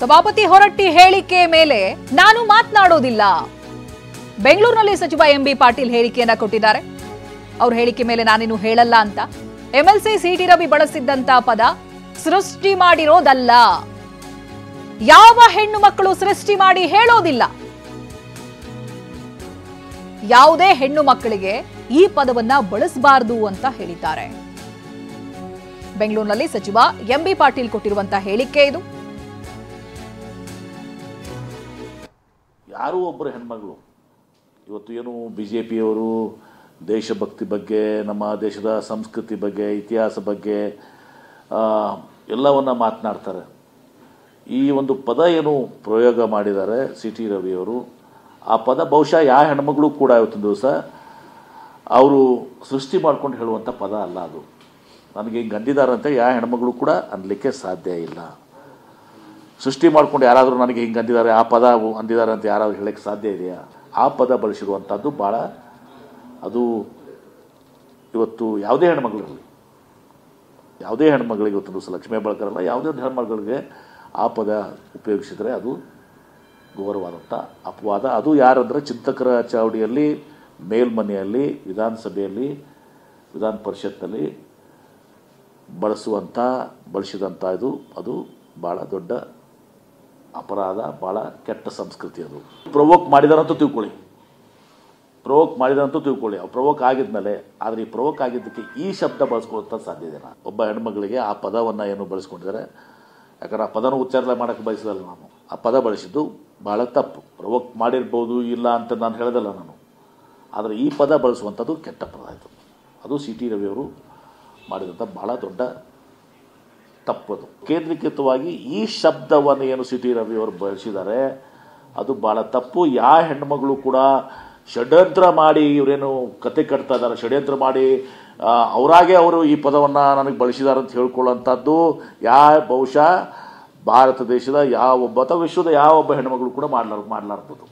ಸಭಾಪತಿ ಹೊರಟ್ಟಿ ಹೇಳಿಕೆ ಮೇಲೆ ನಾನು ಮಾತನಾಡೋದಿಲ್ಲ. ಬೆಂಗಳೂರಿನಲ್ಲಿ ಸಚಿವ ಎಂಬಿ ಪಾಟೀಲ್ ಹೇಳಿಕೆಯನ್ನ ಕೊಟ್ಟಿದ್ದಾರೆ. ಅವ್ರ ಹೇಳಿಕೆ ಮೇಲೆ ನಾನೇನು ಹೇಳಲ್ಲ ಅಂತ. ಎಂಎಲ್ಸಿ ಸಿಟಿ ರವಿ ಬಳಸಿದ್ದಂತ ಪದ ಸೃಷ್ಟಿ ಮಾಡಿರೋದಲ್ಲ. ಯಾವ ಹೆಣ್ಣು ಮಕ್ಕಳು ಸೃಷ್ಟಿ ಮಾಡಿ ಹೇಳೋದಿಲ್ಲ. ಯಾವುದೇ ಹೆಣ್ಣು ಮಕ್ಕಳಿಗೆ ಈ ಪದವನ್ನ ಬಳಸಬಾರದು ಅಂತ ಹೇಳಿದ್ದಾರೆ. ಬೆಂಗಳೂರಿನಲ್ಲಿ ಸಚಿವ ಎಂಬಿ ಪಾಟೀಲ್ ಕೊಟ್ಟಿರುವಂತಹ ಹೇಳಿಕೆ ಇದು. ಯಾರೂ ಒಬ್ಬರು ಹೆಣ್ಮಗಳು ಇವತ್ತು ಏನು ಬಿಜೆಪಿಯವರು ದೇಶಭಕ್ತಿ ಬಗ್ಗೆ, ನಮ್ಮ ದೇಶದ ಸಂಸ್ಕೃತಿ ಬಗ್ಗೆ, ಇತಿಹಾಸ ಬಗ್ಗೆ ಎಲ್ಲವನ್ನ ಮಾತನಾಡ್ತಾರೆ. ಈ ಒಂದು ಪದ ಏನು ಪ್ರಯೋಗ ಮಾಡಿದ್ದಾರೆ ಸಿಟಿ ರವಿಯವರು, ಆ ಪದ ಬಹುಶಃ ಯಾವ ಹೆಣ್ಮಗಳು ಕೂಡ ಇವತ್ತಿನ ದಿವಸ ಅವರು ಸೃಷ್ಟಿ ಮಾಡ್ಕೊಂಡು ಹೇಳುವಂಥ ಪದ ಅಲ್ಲ ಅದು. ನನಗೆ ಹಿಂಗೆ ಅಂದಿದ್ದಾರಂತೆ ಯಾವ ಹೆಣ್ಮಗಳು ಕೂಡ ಅನ್ನಲಿಕ್ಕೆ ಸಾಧ್ಯ ಇಲ್ಲ. ಸೃಷ್ಟಿ ಮಾಡ್ಕೊಂಡು ಯಾರಾದರೂ ನನಗೆ ಹಿಂಗೆ ಅಂದಿದ್ದಾರೆ, ಆ ಪದ ಅಂದಿದ್ದಾರೆ ಅಂತ ಯಾರಾದರೂ ಹೇಳಕ್ಕೆ ಸಾಧ್ಯ ಇದೆಯಾ? ಆ ಪದ ಬಳಸಿರುವಂಥದ್ದು ಭಾಳ ಅದು ಇವತ್ತು ಯಾವುದೇ ಹೆಣ್ಮಗಳಿರಲಿ, ಯಾವುದೇ ಹೆಣ್ಮಗಳಿಗೆ ಇವತ್ತು ದಿವಸ ಲಕ್ಷ್ಮೀ ಹೆಬ್ಬಾಳ್ಕರಲ್ಲ, ಯಾವುದೇ ಒಂದು ಹೆಣ್ಮಗಳಿಗೆ ಆ ಪದ ಉಪಯೋಗಿಸಿದರೆ ಅದು ಘೋರವಾದಂಥ ಅಪವಾದ. ಅದು ಯಾರಂದರೆ ಚಿಂತಕರ ಚಾವಡಿಯಲ್ಲಿ, ಮೇಲ್ಮನೆಯಲ್ಲಿ, ವಿಧಾನಸಭೆಯಲ್ಲಿ, ವಿಧಾನ ಪರಿಷತ್ನಲ್ಲಿ ಬಳಸಿದಂಥ ಅದು ಭಾಳ ದೊಡ್ಡ ಅಪರಾಧ, ಭಾಳ ಕೆಟ್ಟ ಸಂಸ್ಕೃತಿ. ಅದು ಪ್ರವೋಕ್ ಮಾಡಿದಾರಂತೂ ತಿಳ್ಕೊಳ್ಳಿ, ಅವ್ರು ಪ್ರವೋಕ್ ಆಗಿದ್ಮೇಲೆ. ಆದರೆ ಈ ಪ್ರವೋಕ್ ಆಗಿದ್ದಕ್ಕೆ ಈ ಶಬ್ದ ಬಳಸ್ಕೊಳ್ಳೋಂಥ ಸಾಧ್ಯ ಇದೆಯಾ? ಒಬ್ಬ ಹೆಣ್ಮಗಳಿಗೆ ಆ ಪದವನ್ನು ಏನು ಬಳಸ್ಕೊಂಡಿದ್ದಾರೆ, ಯಾಕಂದ್ರೆ ಆ ಪದನ ಉಚ್ಚಾರ ಮಾಡೋಕ್ಕೆ ಬಯಸಲ್ಲ ನಾನು. ಆ ಪದ ಬಳಸಿದ್ದು ಭಾಳ ತಪ್ಪು. ಪ್ರವೋಕ್ ಮಾಡಿರ್ಬೋದು, ಇಲ್ಲ ಅಂತ ನಾನು ಹೇಳೋದಲ್ಲ ನಾನು. ಆದರೆ ಈ ಪದ ಬಳಸುವಂಥದ್ದು ಕೆಟ್ಟ ಪದ ಆಯಿತು. ಅದು ಸಿ ಟಿ ರವಿಯವರು ಮಾಡಿದಂಥ ಭಾಳ ದೊಡ್ಡ ತಪ್ಪದು. ಕೇಂದ್ರೀಕೃತವಾಗಿ ಈ ಶಬ್ದವನ್ನು ಏನು ಸಿ ಟಿ ರವಿಯವರು ಬಳಸಿದ್ದಾರೆ ಅದು ಭಾಳ ತಪ್ಪು. ಯಾವ ಹೆಣ್ಮಗಳು ಕೂಡ ಷಡ್ಯಂತ್ರ ಮಾಡಿ ಇವರೇನು ಕತೆ ಕಟ್ತಾ ಇದ್ದಾರೆ, ಷಡ್ಯಂತ್ರ ಮಾಡಿ ಅವರಾಗೆ ಅವರು ಈ ಪದವನ್ನು ನನಗೆ ಬಳಸಿದ್ದಾರೆ ಅಂತ ಹೇಳ್ಕೊಳ್ಳೋಂಥದ್ದು ಬಹುಶಃ ಭಾರತ ದೇಶದ ಯಾವ ಒಬ್ಬ ಅಥವಾ ವಿಶ್ವದ ಯಾವ ಒಬ್ಬ ಹೆಣ್ಮಗಳು ಕೂಡ ಮಾಡಲಾರ್ದು.